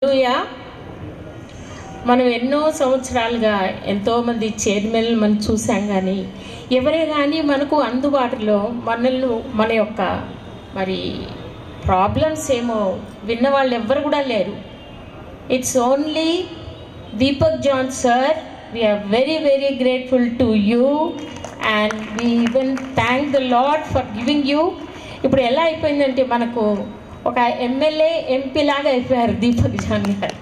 హల్లెలూయా. మనం ఎన్నో సంవత్సరాలుగా ఎంతోమంది చైర్మన్లు మనం చూసాం, కానీ ఎవరే కానీ మనకు అందుబాటులో మన యొక్క మరి ప్రాబ్లమ్స్ ఏమో విన్నవాళ్ళు ఎవ్వరు కూడా లేరు. It's only Deepak John sir. We are very very grateful to you and we even thank the lord for giving you. ఇప్పుడు ఎలా అయిపోయిందంటే మనకు ఒక ఎమ్మెల్యే ఎంపీ లాగా అయిపోయారు దీపక్ జాన్ గారు.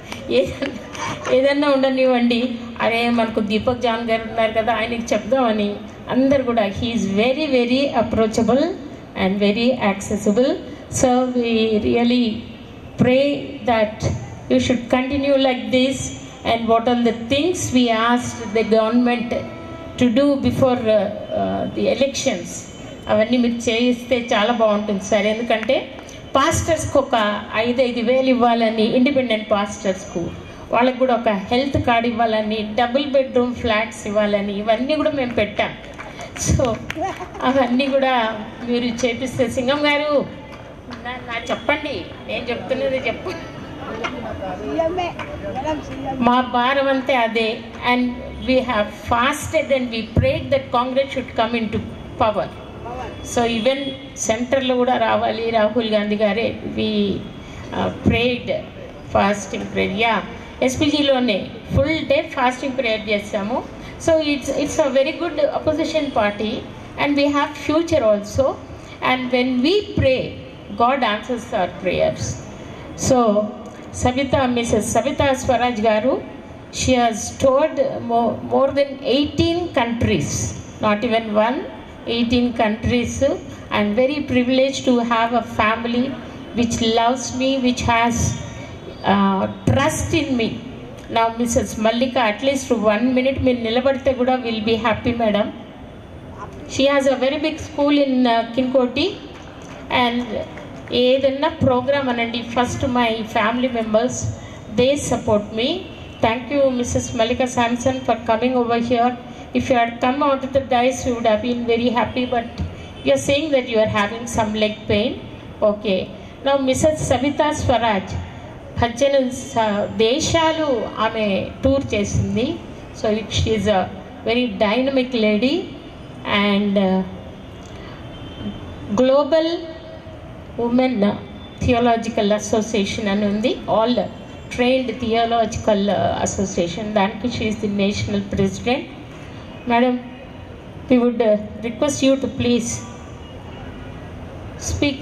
ఏదన్నా ఉండనివ్వండి, అరే మనకు దీపక్ జాన్ గారు ఉన్నారు కదా, ఆయనకి చెప్దామని అందరు కూడా he is very very approachable and very accessible. So we really pray that you should continue like this. And what are the things we asked the government to do before the elections, అవన్నీ మీరు చేయిస్తే చాలా బాగుంటుంది sir. ఎందుకంటే పాస్టర్స్కి ఒక 5,000 ఇవ్వాలని, independent పాస్టర్స్కు వాళ్ళకు కూడా ఒక హెల్త్ కార్డ్ ఇవ్వాలని, డబుల్ బెడ్రూమ్ ఫ్లాట్స్ ఇవ్వాలని, ఇవన్నీ కూడా మేము పెట్టాం. సో అవన్నీ కూడా మీరు చేపిస్తే, సింగం గారు నా చెప్పండి, నేను చెప్తున్నది చెప్పు. మా భారం అంతే అదే. And we have fasted and we prayed that Congress should come in to power. So even సెంటర్లో కూడా రావాలి రాహుల్ గాంధీ గారే. We prayed fasting prayer, yeah ఎస్పీజీలోనే ఫుల్ డే ఫాస్టింగ్ ప్రేయర్ చేస్తాము. So it's a very good opposition party and we have future also. And when we pray, God answers our prayers. So Mrs Savita Swaraj garu, she has toured more than 18 countries, not even one, 18 countries. I'm very privileged to have a family which loves me, which has trust in me. Now Mrs. Mallika, at least 1 minute మీరు నిలబడితే కూడా will be happy madam. She has a very big school in Kinkoti and ఏదన్నా programme అనండి, first my family members they support me. Thank you Mrs. Mallika Samson for coming over here. If you had come out of the dice, you would have been very happy, but you are saying that you are having some leg pain. Okay. Now Mrs. Savita Swaraj, 18 దేశాలు ఆమె tour చేసింది. So she is a very dynamic lady. And global women theological association అని ఉంది, all trained theological association, దానికి she is the national president. Madam, we would request you to please speak.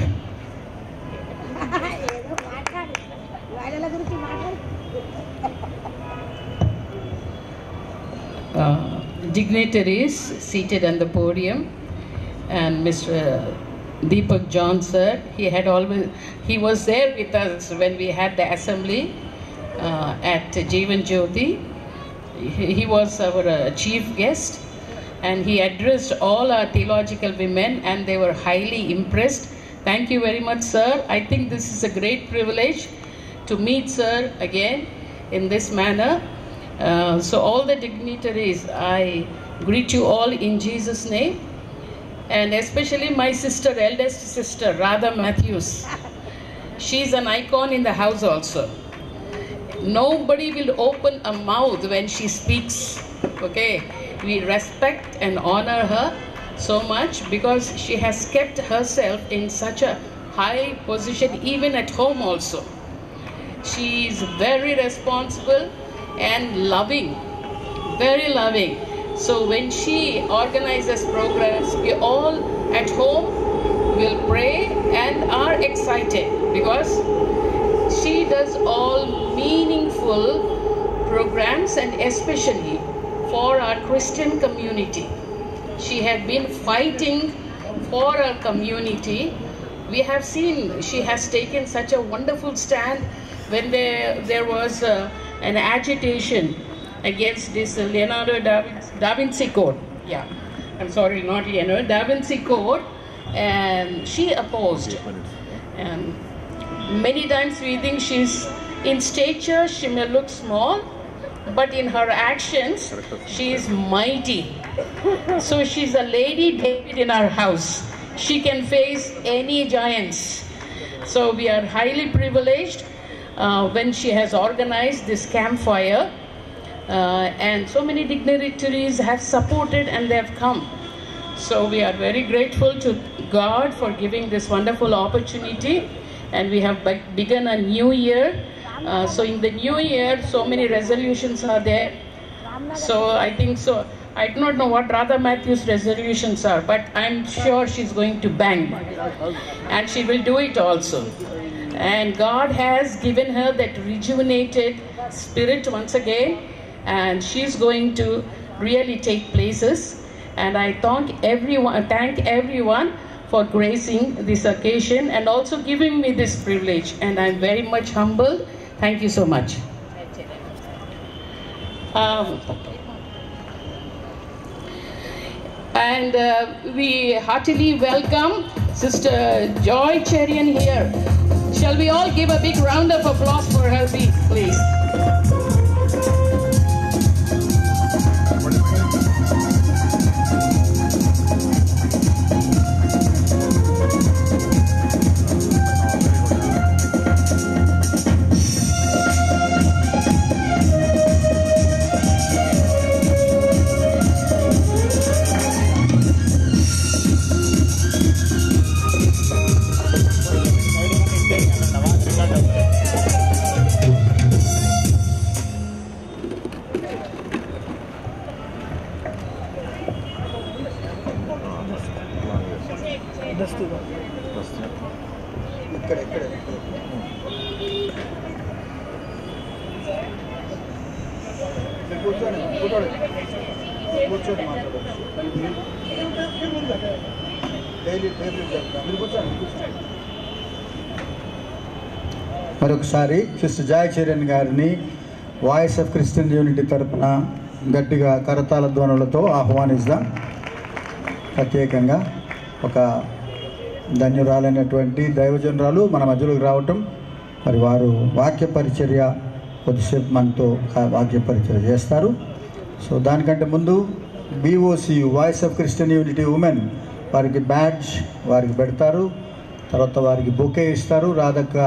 Dignitaries seated on the podium, and Mr. Deepak John sir, he was there with us when we had the assembly at Jeevan Jyoti. He was our chief guest and he addressed all our theological women and they were highly impressed. Thank you very much sir. I think this is a great privilege to meet sir again in this manner. So all the dignitaries, I greet you all in Jesus' name, and especially my sister, eldest sister Radha Matthews. She is an icon in the house also. Nobody will open a mouth when she speaks. Okay, we respect and honor her so much because she has kept herself in such a high position even at home also. She is very responsible and loving, very loving. So when she organizes programs, we all at home will pray and are excited because she does all meaningful programs and especially for our Christian community. She had been fighting for our community. We have seen she has taken such a wonderful stand when there was an agitation against this Leonardo da Vinci Code. Yeah, I'm sorry, not Leonardo da Vinci Code, and she opposed. And many times we think she's in stature, she may look small, but in her actions, she is mighty. So she's a lady David in our house. She can face any giants. So we are highly privileged. when she has organized this campfire. And so many dignitaries have supported and they have come. So we are very grateful to God for giving this wonderful opportunity, and we have begun a new year. So in the new year, so many resolutions are there. So I think so. I do not know what Radha Matthews' resolutions are, but I'm sure she's going to bang, and she will do it also. And God has given her that rejuvenated spirit once again, and she's going to really take places. And I thank everyone for gracing this occasion and also giving me this privilege. And I'm very much humbled. Thank you so much. We heartily welcome Sister Joy Cherian here. Shall we all give a big round of applause for her, please? మరొకసారి sister Joy Cherian గారిని voice of Christian unity తరపున గట్టిగా కరతాళ ధ్వనులతో ఆహ్వానిస్తాం. ప్రత్యేకంగా ఒక ధన్యురాలైనటువంటి దైవజనురాలు మన మధ్యలోకి రావటం, మరి వారు వాక్య పరిచర్య కొద్దిసేపు మనతో వాక్య పరిచర్య చేస్తారు. సో దానికంటే ముందు BOCU voice of Christian unity women వారికి బ్యాడ్జ్ వారికి పెడతారు. తర్వాత వారికి బొకే ఇస్తారు. రాధక్క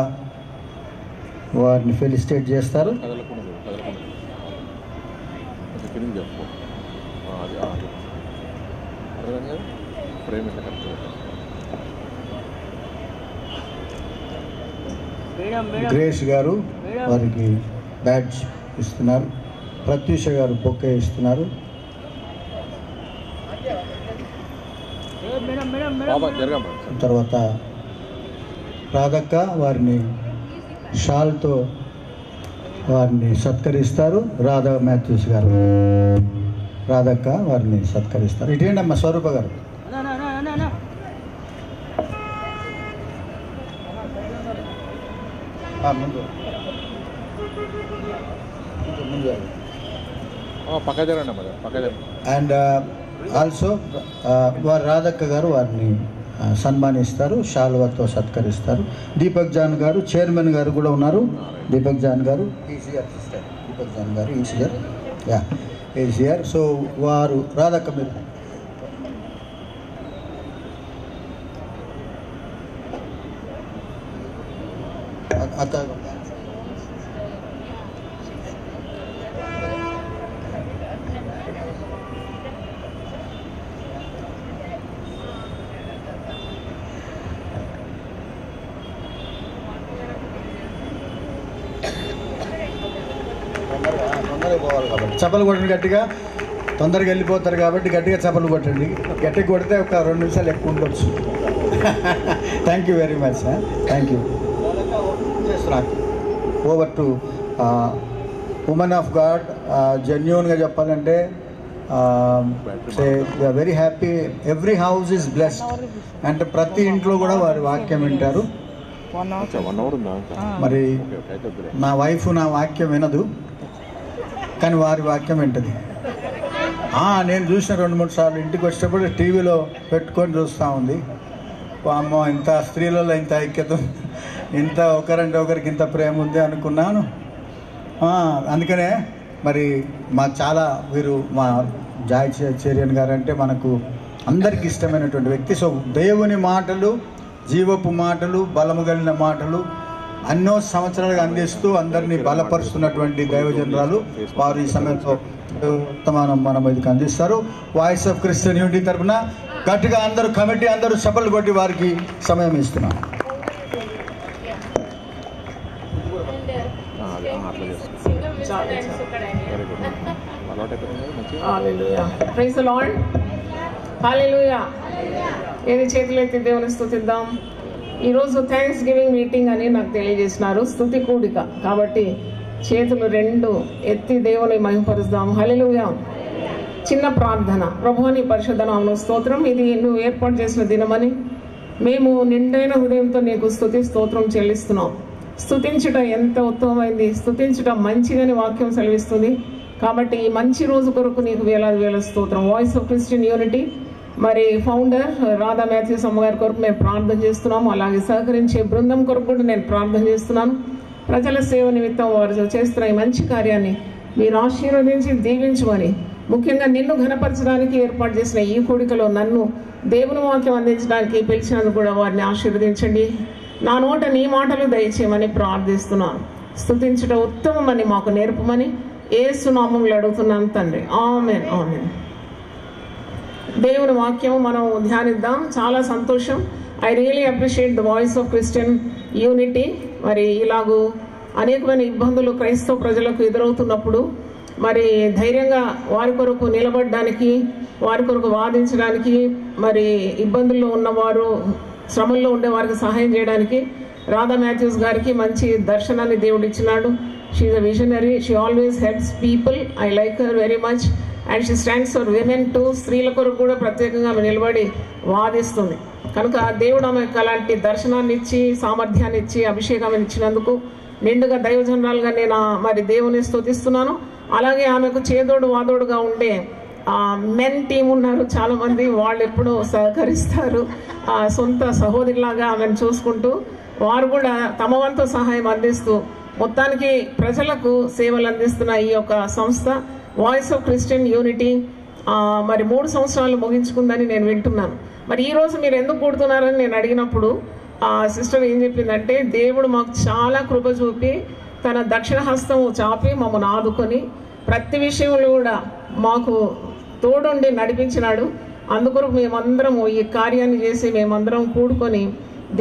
వారిని ఫెలిసిటేట్ చేస్తారు. గ్రేస్ గారు వారికి బ్యాడ్జ్ ఇస్తున్నారు. ప్రత్యూష గారు బొకే ఇస్తున్నారు. తర్వాత రాధక్క వారిని షాల్తో వారిని సత్కరిస్తారు. రాధా మాథ్యూస్ గారు రాధక్క వారిని సత్కరిస్తారు. ఇటేంటి అమ్మ స్వరూప గారు. అండ్ ఆల్సో వారు రాధక్క గారు వారిని సన్మానిస్తారు, షాల్వాతో సత్కరిస్తారు. దీపక్ జాన్ గారు చైర్మన్ గారు కూడా ఉన్నారు. దీపక్ జాన్ గారు దీపక్ జాన్ గారు ఈసీఆర్. సో వారు రాధక్క మీరు చప్పలు కొట్టండి గట్టిగా. తొందరగా వెళ్ళిపోతారు కాబట్టి గట్టిగా చప్పలు కొట్టండి. గట్టిగా కొడితే ఒక 2 నిమిషాలు ఎక్కువ ఉండొచ్చు. Thank you very much sir. Thank you. Over to women of God. జెన్యూన్గా చెప్పాలంటే we are very happy. Every house is blessed. అంటే ప్రతి ఇంట్లో కూడా వారి వాక్యం వింటారు. మరి నా వైఫ్ నా వాక్యం వినదు, కానీ వారి వాక్యం వింటుంది. నేను చూసిన 2-3 సార్లు ఇంటికి వచ్చేటప్పుడు టీవీలో పెట్టుకొని చూస్తూ ఉంది. అమ్మో, ఇంత స్త్రీలలో ఇంత ఐక్యత, ఇంత ఒకరంటే ఒకరికి ఇంత ప్రేమ ఉంది అనుకున్నాను. అందుకనే మరి మాకు చాలా వీరు మా జాయ్ చెరియన్ గారు అంటే మనకు అందరికి ఇష్టమైనటువంటి వ్యక్తి. సో దేవుని మాటలు, జీవపు మాటలు, బలము కలిగిన మాటలు, ఎన్నో సంవత్సరాలుగా అందిస్తూ అందరినీ బలపరుస్తున్నటువంటి దైవజనురాలు వారు ఈ సమయంలో వర్తమానం మన మీదకి అందిస్తారు. వాయిస్ ఆఫ్ క్రిస్టియన్ యూనిటీ తరఫున గట్టిగా అందరూ కమిటీ అందరూ చప్పట్లు కొట్టి వారికి సమయం ఇస్తున్నాం. Praise the Lord. హల్లెలూయా. ఏది చేతులెత్తి దేవుని స్తుతిద్దాం. ఈరోజు థ్యాంక్స్ గివింగ్ మీటింగ్ అని నాకు తెలియజేసినారు, స్తుతి కూడిక. కాబట్టి చేతులు రెండు ఎత్తి దేవుని మహిమపరుస్తాం. హల్లెలూయా. చిన్న ప్రార్థన. ప్రభువుని పరిశుద్ధ నామమున స్తోత్రం. ఇది నువ్వు ఏర్పాటు చేసిన దినమని మేము నిండైన హృదయంతో నీకు స్తుతి స్తోత్రం చెల్లిస్తున్నాం. స్తుతించుట ఎంత ఉత్తమమైంది, స్తుతించుట మంచిదని వాక్యం సెలవిస్తుంది. కాబట్టి ఈ మంచి రోజు కొరకు నీకు వేలాది వేల స్తోత్రం. వాయిస్ ఆఫ్ క్రిస్టియన్ యూనిటీ మరి ఫౌండర్ రాధా మాథ్యూస్ అమ్మగారి కొరకు మేము ప్రార్థన చేస్తున్నాము. అలాగే సహకరించే బృందం కొరకు కూడా నేను ప్రార్థన చేస్తున్నాను. ప్రజల సేవ నిమిత్తం వారు చేస్తున్న ఈ మంచి కార్యాన్ని మీరు ఆశీర్వదించి దీవించమని, ముఖ్యంగా నిన్ను ఘనపరచడానికి ఏర్పాటు చేసిన ఈ కూడికలో నన్ను దేవుని వాక్యం అందించడానికి పిలిచినందుకు కూడా వారిని ఆశీర్వదించండి. నా నోట నీ మాటలు దయచేయమని ప్రార్థిస్తున్నాను. స్తుతించుట ఉత్తమమని మాకు నేర్పమని యేసు నామములో అడుగుతున్నాను తండ్రి. ఆమేన్. ఆమేన్. దేవుని వాక్యం మనం ధ్యానిద్దాం. చాలా సంతోషం. I really appreciate the voice of Christian unity. మరి ఇలాగూ అనేకమైన ఇబ్బందులు క్రైస్తవ ప్రజలకు ఎదురవుతున్నప్పుడు మరి ధైర్యంగా వారి కొరకు నిలబడడానికి, వారి కొరకు వాదించడానికి, మరి ఇబ్బందుల్లో ఉన్నవారు, శ్రమల్లో ఉండే వారికి సహాయం చేయడానికి రాధా మాథ్యూస్ గారికి మంచి దర్శనాన్ని దేవుడు ఇచ్చినాడు. She is a visionary. She always helps people. I like her very much. And she stands for women to. స్త్రీల కొరకు కూడా ప్రత్యేకంగా ఆమె నిలబడి వాదిస్తుంది. కనుక దేవుడు ఆమెకు అలాంటి దర్శనాన్ని ఇచ్చి, సామర్థ్యాన్ని ఇచ్చి, అభిషేకాన్ని ఇచ్చినందుకు నిండుగా దైవజనరాలుగా నేను మరి దేవుని స్తుతిస్తున్నాను. అలాగే ఆమెకు చేదోడు వాదోడుగా ఉండే మెన్ టీం ఉన్నారు చాలామంది. వాళ్ళు ఎప్పుడూ సహకరిస్తారు. సొంత సహోదరిలాగా ఆమెను చూసుకుంటూ వారు కూడా తమ వంతు సహాయం అందిస్తూ మొత్తానికి ప్రజలకు సేవలు అందిస్తున్న ఈ యొక్క సంస్థ వాయిస్ ఆఫ్ క్రిస్టియన్ యూనిటీ మరి 3 సంవత్సరాలు ముగించుకుందని నేను వింటున్నాను. మరి ఈరోజు మీరు ఎందుకు కూడుతున్నారని నేను అడిగినప్పుడు సిస్టర్ ఏం చెప్పిందంటే, దేవుడు మాకు చాలా కృప చూపి తన దక్షిణ హస్తము చాపి మమ్మల్ని ఆదుకొని ప్రతి విషయంలో కూడా మాకు తోడుండి నడిపించినాడు. అందుకొరకు మేమందరము ఈ కార్యాన్ని చేసి మేమందరం కూడుకొని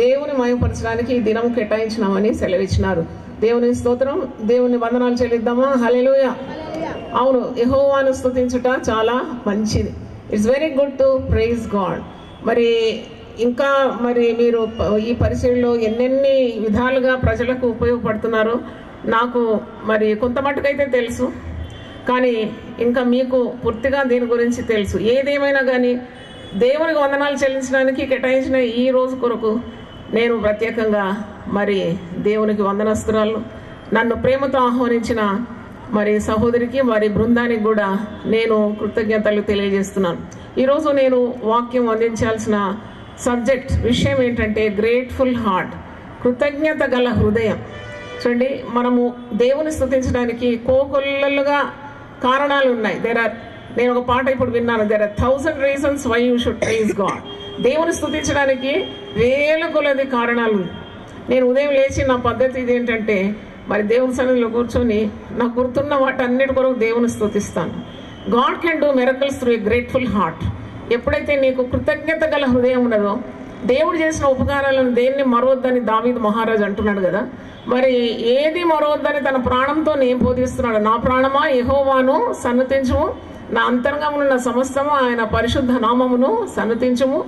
దేవుని మహిమపరచడానికి ఈ దినం కేటాయించినామని సెలవిచ్చినారు. దేవుని స్తోత్రం. దేవుని వందనాలు చెల్లిద్దామా? హల్లెలూయా. అవును, యెహోవాను స్తుతించుట చాలా మంచిది. It's very good to praise God. మరి ఇంకా మరి మీరు ఈ పరిచయంలో ఎన్నెన్ని విధాలుగా ప్రజలకు ఉపయోగపడుతున్నారో నాకు మరి కొంత మట్టుకైతే తెలుసు, కానీ ఇంకా మీకు పూర్తిగా దీని గురించి తెలుసు. ఏదేమైనా కానీ దేవునికి వందనాలు చెల్లించడానికి కేటాయించిన ఈ రోజు కొరకు నేను ప్రత్యేకంగా మరి దేవునికి వందనస్తురాలు. నన్ను ప్రేమతో ఆహ్వానించిన మరి సహోదరికి, వారి బృందానికి కూడా నేను కృతజ్ఞతలు తెలియజేస్తున్నాను. ఈరోజు నేను వాక్యం అందించాల్సిన సబ్జెక్ట్ విషయం ఏంటంటే గ్రేట్ఫుల్ హార్ట్, కృతజ్ఞత గల హృదయం. చూడండి, మనము దేవుని స్తుతించడానికి కోకొల్లలుగా కారణాలు ఉన్నాయి. నేను ఒక పాట ఇప్పుడు విన్నాను, there are 1000 reasons why you should praise God. దేవుని స్తుతించడానికి వేల కొలది కారణాలు. నేను ఉదయం లేచి నా పద్ధతి ఇదేంటంటే మరి దేవుని సన్నిధిలో కూర్చొని నాకు గుర్తున్న వాటన్నిటి కొరకు దేవుని స్తుతిస్తాను. God can do miracles through a grateful heart. ఎప్పుడైతే నీకు కృతజ్ఞత గల హృదయం ఉన్నదో, దేవుడు చేసిన ఉపకారాలను దేన్ని మరవద్దని దావీదు మహారాజు అంటున్నాడు కదా. మరి ఏది మరవద్దని తన ప్రాణంతో నేను బోధిస్తున్నాడు. నా ప్రాణమా యెహోవాను సన్నతించుము, నా అంతరంగమునున్న సమస్తము ఆయన పరిశుద్ధ నామమును సన్నతించుము.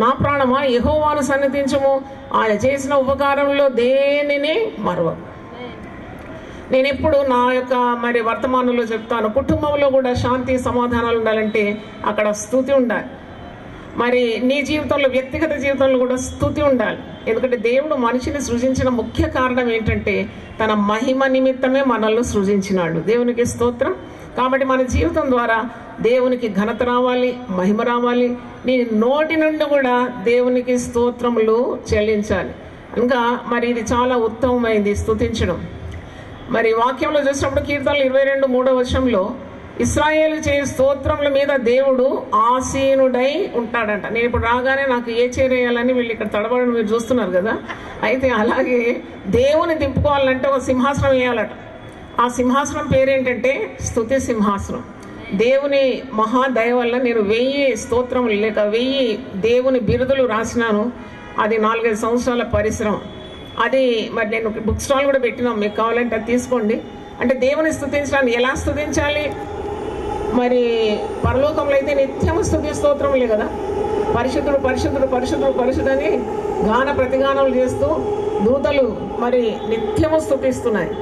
నా ప్రాణమా యెహోవాను సన్నతించుము, ఆయన చేసిన ఉపకారంలో దేనిని మరవ. నేను ఎప్పుడు నా యొక్క మరి వర్తమానంలో చెప్తాను, కుటుంబంలో కూడా శాంతి సమాధానాలు ఉండాలంటే అక్కడ స్తుతి ఉండాలి. మరి నీ జీవితంలో, వ్యక్తిగత జీవితంలో కూడా స్తుతి ఉండాలి. ఎందుకంటే దేవుడు మనిషిని సృజించిన ముఖ్య కారణం ఏంటంటే తన మహిమ నిమిత్తమే మనల్ని సృజించినాడు. దేవునికి స్తోత్రం. కాబట్టి మన జీవితం ద్వారా దేవునికి ఘనత రావాలి, మహిమ రావాలి. నీ నోటి నుండి కూడా దేవునికి స్తోత్రములు చెల్లించాలి. ఇంకా మరి ఇది చాలా ఉత్తమమైంది స్తుతించడం. మరి వాక్యంలో చూసినప్పుడు కీర్తనలు 22:3 వచనంలో ఇశ్రాయేలు చేయ స్తోత్రముల మీద దేవుడు ఆసీనుడై ఉంటాడంట. నేను ఇప్పుడు రాగానే నాకు ఏ చీర వేయాలని వీళ్ళు ఇక్కడ తడబడడం మీరు చూస్తున్నారు కదా. అయితే అలాగే దేవుని దింపుకోవాలంటే ఒక సింహాసనం వేయాలట. ఆ సింహాసనం పేరేంటంటే స్తుతి సింహాసనం. దేవుని మహాదయ వల్ల నేను 1000 స్తోత్రములు లేక 1000 దేవుని బిరుదులు రాసినాను. అది 4-5 సంవత్సరాల పరిశ్రమ. అది మరి నేను బుక్ స్టాల్ కూడా పెట్టినాం, మీకు కావాలంటే అది తీసుకోండి. అంటే దేవుని స్తుతించడానికి ఎలా స్తుతించాలి? మరి పరలోకంలో అయితే నిత్యము స్తుతి స్తోత్రములే కదా. పరిశుద్ధుడు పరిశుద్ధుడు పరిశుద్ధుడు పరిశుద్ధని గాన ప్రతిగానములు చేస్తూ దూతలు మరి నిత్యము స్తుతిస్తున్నాయి.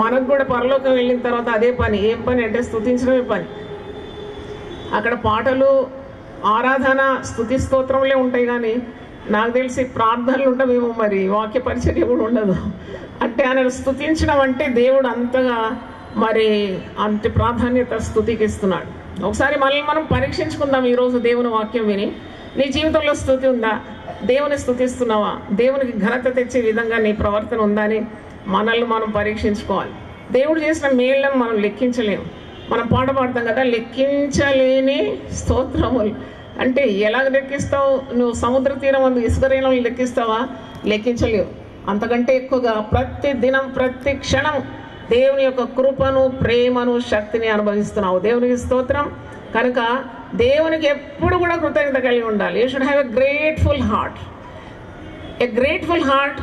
మనకు కూడా పరలోకం వెళ్ళిన తర్వాత అదే పని. ఏం పని అంటే స్తుతించడమే పని. అక్కడ పాటలు, ఆరాధన, స్తుతి స్తోత్రములే ఉంటాయి, కానీ నాకు తెలిసి ప్రార్థనలు ఉంటావేమో, మరి వాక్య పరిచర్య కూడా ఉండదు. అంటే ఆయన స్తుతించడం అంటే దేవుడు అంతగా మరి అంత ప్రాధాన్యత స్తుతికి ఇస్తున్నాడు. ఒకసారి మనల్ని మనం పరీక్షించుకుందాం. ఈరోజు దేవుని వాక్యం విని నీ జీవితంలో స్తుతి ఉందా? దేవుని స్తుతిస్తున్నావా? దేవునికి ఘనత తెచ్చే విధంగా నీ ప్రవర్తన ఉందా అని మనల్ని మనం పరీక్షించుకోవాలి. దేవుడు చేసిన మేళ్ళను మనం లెక్కించలేము. మనం పాట పాడతాం కదా, లెక్కించలేని స్తోత్రములు. అంటే ఎలా లెక్కిస్తావు? నువ్వు సముద్ర తీరం అందు ఇసుక రేణులు లెక్కిస్తావా? లెక్కించలేవు. అంతకంటే ఎక్కువగా ప్రతి దినం ప్రతి క్షణం దేవుని యొక్క కృపను, ప్రేమను, శక్తిని అనుభవిస్తున్నావు. దేవునికి స్తోత్రం. కనుక దేవునికి ఎప్పుడు కూడా కృతజ్ఞత కలిగి ఉండాలి. You should have a grateful heart. A grateful heart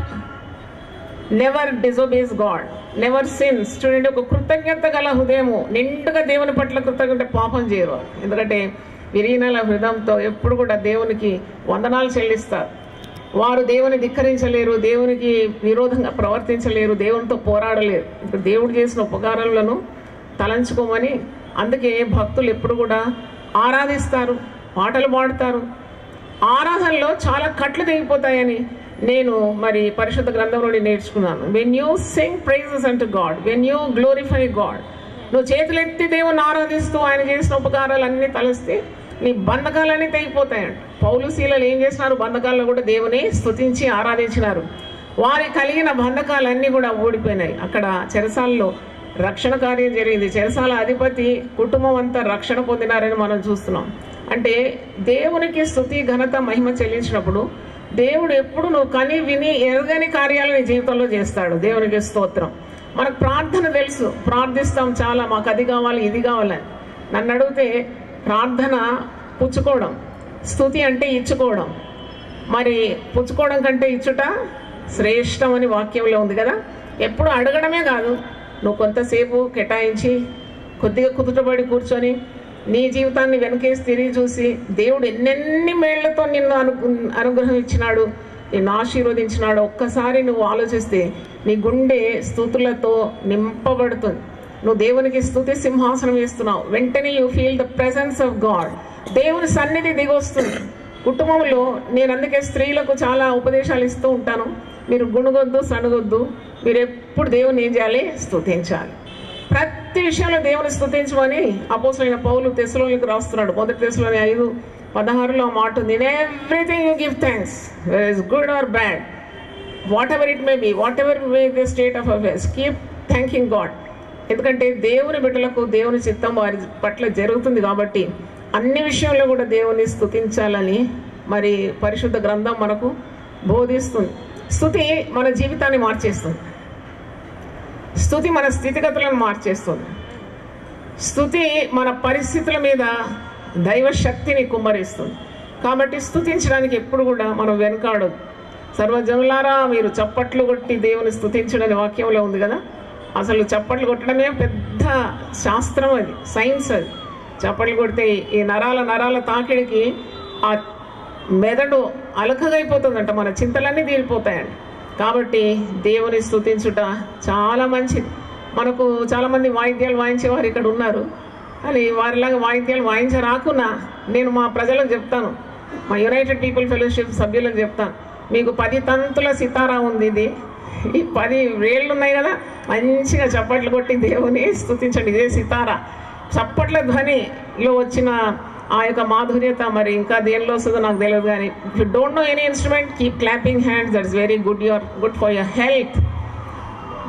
never disobeys God, never sins. చూడండి, ఒక కృతజ్ఞత గల హృదయము నిండుగా దేవుని పట్ల కృతజ్ఞత పాపం చేయరు. ఎందుకంటే విరిగిన హృదయంతో ఎప్పుడు కూడా దేవునికి వందనాలు చెల్లిస్తారు. వారు దేవుని ధిక్కరించలేరు, దేవునికి విరోధంగా ప్రవర్తించలేరు, దేవునితో పోరాడలేరు. ఇప్పుడు దేవుడు చేసిన ఉపకారాలను తలంచుకోమని అందుకే భక్తులు ఎప్పుడు కూడా ఆరాధిస్తారు, పాటలు పాడతారు. ఆరాధనలో చాలా కట్లు తెగిపోతాయని నేను మరి పరిశుద్ధ గ్రంథం నుండి నేర్చుకున్నాను. When you sing prices unto God, when you glorify God, నువ్వు చేతులెత్తి దేవుని ఆరాధిస్తూ ఆయన చేసిన ఉపకారాలన్నీ తలస్తే నీ బంధకాలన్నీ తెగిపోతాయంట. పౌలు శీలలు ఏం చేసినారు? బంధకాల్లో కూడా దేవుని స్తుతించి ఆరాధించినారు. వారి కలిగిన బంధకాలన్నీ కూడా ఓడిపోయినాయి. అక్కడ చెరసాలలో రక్షణ కార్యం జరిగింది. చెరసాల అధిపతి కుటుంబం అంతా రక్షణ పొందినారని మనం చూస్తున్నాం. అంటే దేవునికి స్తుతి, ఘనత, మహిమ చెల్లించినప్పుడు దేవుడు ఎప్పుడు నువ్వు కని విని ఎరగని కార్యాలు నీ జీవితంలో చేస్తాడు. దేవునికి స్తోత్రం. మనకు ప్రార్థన తెలుసు, ప్రార్థిస్తాం చాలా, మాకు అది కావాలి ఇది కావాలని. నన్ను అడిగితే ప్రార్థన పుచ్చుకోవడం, స్తుతి అంటే ఇచ్చుకోవడం. మరి పుచ్చుకోవడం కంటే ఇచ్చుట శ్రేష్టం అని వాక్యంలో ఉంది కదా. ఎప్పుడు అడగడమే కాదు, నువ్వు కొంతసేపు కేటాయించి కొద్దిగా కుదుటపడి కూర్చొని నీ జీవితాన్ని వెనకేసి తిరిగి చూసి దేవుడు ఎన్నెన్ని మేళ్లతో నిన్ను అనుగ్రహం ఇచ్చినాడు, నిన్ను ఆశీర్వదించినాడు ఒక్కసారి నువ్వు ఆలోచిస్తే నీ గుండె స్తుతులతో నింపబడుతుంది. నువ్వు దేవునికి స్తుతి సింహాసనం వేస్తున్నావు. వెంటనే you feel the presence of God. దేవుని సన్నిధి దిగొస్తుంది కుటుంబంలో. నేను అందుకే స్త్రీలకు చాలా ఉపదేశాలు ఇస్తూ ఉంటాను. మీరు గుణగొద్దు, సనుగొద్దు. మీరు ఎప్పుడు దేవుని ఏం చేయాలి? స్తుతించాలి. ప్రతి విషయంలో దేవుని స్తుతించమని అపోస్తలుడైన పౌలు తెస్సలోనికీయులకు రాస్తున్నాడు. 1 తెస్సలోని 5:16 ఆ మాట ఉంది. In everything you give thanks, whether it's good or bad, what ever it may be, what ever may the state of affairs, keep thanking God. ఎందుకంటే దేవుని బిడ్డలకు దేవుని చిత్తం వారి పట్ల జరుగుతుంది కాబట్టి అన్ని విషయంలో కూడా దేవుని స్తుతించాలని మరి పరిశుద్ధ గ్రంథం మనకు బోధిస్తుంది. స్తుతి మన జీవితాన్ని మార్చేస్తుంది. స్తుతి మన స్థితిగతులను మార్చేస్తుంది. స్తుతి మన పరిస్థితుల మీద దైవ శక్తిని కుమ్మరిస్తుంది. కాబట్టి స్తుతించడానికి ఎప్పుడు కూడా మనం వెనకాడదు. సర్వజనులారా మీరు చప్పట్లు కొట్టి దేవుని స్తుతించడని వాక్యంలో ఉంది కదా. అసలు చప్పట్లు కొట్టడమే పెద్ద శాస్త్రం, అది సైన్స్. అది చప్పట్లు కొడితే ఈ నరాల తాకిడికి ఆ మెదడు అలకగైపోతుందంట, మన చింతలన్నీ తీరిపోతాయండి. కాబట్టి దేవుని స్తుతించుట చాలా మంచిది. మనకు చాలామంది వాయిద్యాలు వాయించేవారు ఇక్కడ ఉన్నారు, కానీ వారిలాగా వాయిద్యాలు వాయించరాకున్నా నేను మా ప్రజలకు చెప్తాను, మా యునైటెడ్ పీపుల్ ఫెలోషిప్ సభ్యులకు చెప్తాను, మీకు 10 తంతుల సితారా ఉంది. ఇది ఈ 10 వేళ్ళు ఉన్నాయి కదా, మంచిగా చప్పట్లు కొట్టి దేవుని స్తుతించండి. ఇదే సితారా. చప్పట్ల ధ్వనిలో వచ్చిన ఆ యొక్క మాధుర్యత మరి ఇంకా దేనిలో వస్తుందో నాకు తెలియదు. కానీ if you don't know any instrument, keep clapping hands, that's very good. Your good for your health.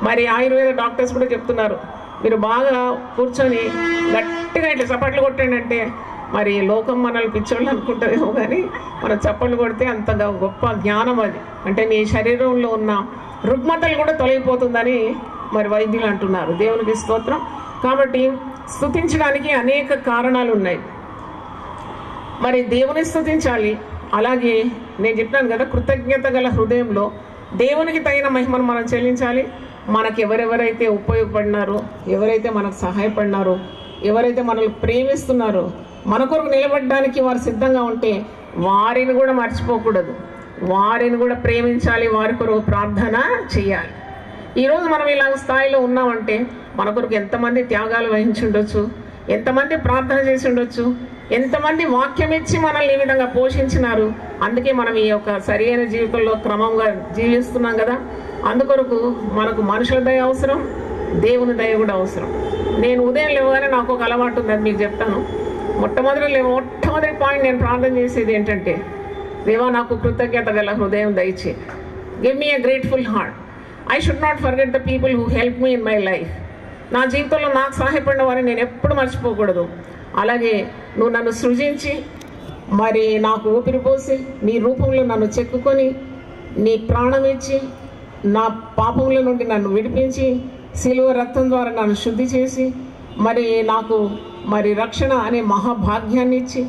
మరి ఆయుర్వేద డాక్టర్స్ కూడా చెప్తున్నారు, మీరు బాగా కూర్చొని గట్టిగా ఇట్లా చప్పట్లు కొట్టండి అంటే మరి లోకం మనల్ని పిచ్చోళ్ళు అనుకుంటుందేమో, కానీ మనం చప్పట్లు కొడితే అంతగా గొప్ప జ్ఞానం అది. అంటే మీ శరీరంలో ఉన్న రుగ్మతలు కూడా తొలగిపోతుందని మరి వైద్యులు అంటున్నారు. దేవునికి స్తోత్రం. కాబట్టి స్తుతించడానికి అనేక కారణాలు ఉన్నాయి. మరి దేవుని స్తుతించాలి. అలాగే నేను చెప్పాను కదా, కృతజ్ఞత గల హృదయంలో దేవునికి తగిన మహిమను మనం చెల్లించాలి. మనకు ఎవరెవరైతే ఉపయోగపడినారో, ఎవరైతే మనకు సహాయపడినారో, ఎవరైతే మనల్ని ప్రేమిస్తున్నారో, మన కొరకు నిలబడడానికి వారు సిద్ధంగా ఉంటే వారిని కూడా మర్చిపోకూడదు, వారిని కూడా ప్రేమించాలి, వారి కొరకు ప్రార్థన చేయాలి. ఈరోజు మనం ఇలా స్థాయిలో ఉన్నామంటే మన కొరకు ఎంతమంది త్యాగాలు వహించి ఉండొచ్చు, ఎంతమంది ప్రార్థన చేసి ఉండొచ్చు, ఎంతమంది వాక్యం ఇచ్చి మనల్ని ఈ విధంగా పోషించినారు. అందుకే మనం ఈ యొక్క సరైన జీవితంలో క్రమంగా జీవిస్తున్నాం కదా. అందుకొరకు మనకు మనుషుల దయ అవసరం, దేవుని దయ కూడా అవసరం. నేను ఉదయం లేవగానే నాకు ఒక అలవాటు ఉంది, అది మీకు చెప్తాను. మొట్టమొదటి పాయింట్ నేను ప్రార్థన చేసేది ఏంటంటే, దేవా నాకు కృతజ్ఞత గల హృదయం దయచే, give me a grateful heart. I should not forget the people who help me in my life. నా జీవితంలో నాకు సహాయపడిన వారిని నేను ఎప్పుడు మర్చిపోకూడదు. అలాగే నువ్వు నన్ను సృజించి మరి నాకు ఊపిరి పోసి నీ రూపంలో నన్ను చెక్కుకొని నీ ప్రాణం ఇచ్చి నా పాపముల నుండి నన్ను విడిపించి సిలువ రక్తం ద్వారా నన్ను శుద్ధి చేసి మరి నాకు మరి రక్షణ అనే మహాభాగ్యాన్ని ఇచ్చి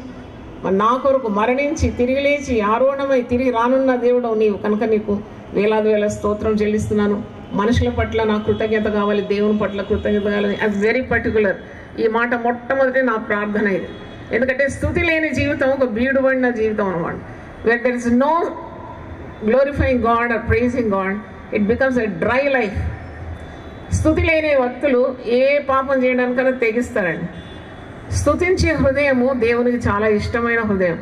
నా కొరకు మరణించి తిరిగి లేచి ఆరోహణమై తిరిగి రానున్న దేవుడు నీవు కనుక నీకు వేలాది వేల స్తోత్రం చెల్లిస్తున్నాను. మనుషుల పట్ల నా కృతజ్ఞత కావాలి, దేవుని పట్ల కృతజ్ఞత కావాలి. అది వెరీ పర్టికులర్. ఈ మాట మొట్టమొదటి నా ప్రార్థన ఇది. ఎందుకంటే స్తుతి లేని జీవితం ఒక బీడుబడిన జీవితం అన్నమాట. Where there is no glorifying God or praising God, it becomes a dry life. స్తుతి లేని వ్యక్తులు ఏ పాపం చేయడానికైనా తెగిస్తారండి. స్తుతించే హృదయము దేవునికి చాలా ఇష్టమైన హృదయం.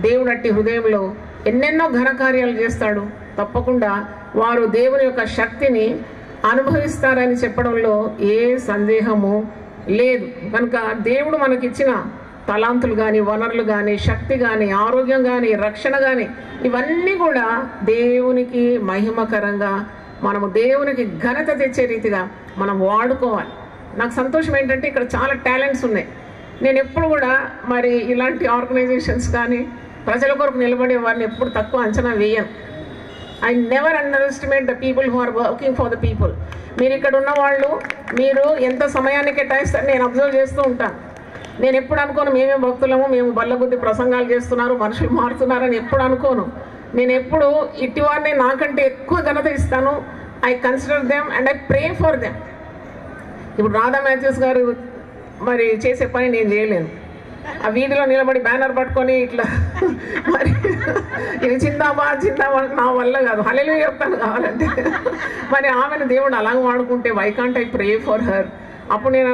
దేవుడు అట్టి హృదయంలో ఎన్నెన్నో ఘనకార్యాలు చేస్తాడు. తప్పకుండా వారు దేవుని యొక్క శక్తిని అనుభవిస్తారని చెప్పడంలో ఏ సందేహము లేదు. కనుక దేవుడు మనకిచ్చిన తలాంతులు కానీ, వనరులు కానీ, శక్తి కానీ, ఆరోగ్యం కానీ, రక్షణ కానీ, ఇవన్నీ కూడా దేవునికి మహిమకరంగా మనము దేవునికి ఘనత తెచ్చే రీతిగా మనం వాడుకోవాలి. నాకు సంతోషం ఏంటంటే ఇక్కడ చాలా టాలెంట్స్ ఉన్నాయి. నేను ఎప్పుడు కూడా మరి ఇలాంటి ఆర్గనైజేషన్స్ కానీ ప్రజల కొరకు నిలబడే వారిని ఎప్పుడు తక్కువ అంచనా వేయను. I never underestimate the people who are working for the people. మీరు ఇక్కడ ఉన్న వాళ్ళు మీరు ఎంత సమయాన్ని కేటాయిస్తారు నేను అబ్జర్వ్ చేస్తూ ఉంటాను. నేను ఎప్పుడు అనుకోను మేమే భక్తులము, మేము బల్లబుద్ధి ప్రసంగాలు చేస్తున్నారు, మనుషులు మారుతున్నారని ఎప్పుడు అనుకోను. నేను ఎప్పుడు ఇటీవారిని నాకంటే ఎక్కువ ఘనత ఇస్తాను. I consider them and I pray for them. ఇప్పుడు రాధా మాథ్యూస్ గారు మరి చేసే పని నేను చేయలేను. ఆ వీధిలో నిలబడి బ్యానర్ పట్టుకొని ఇట్లా మరి ఇది జిందాబాద్ జిందాబాద్ నా వల్ల కాదు. హల్లెలూయా చెప్తాను కావాలంటే. మరి ఆమెను దేవుడు అలాగ వాడుకుంటే why can't I pray for her. అప్పుడు నేను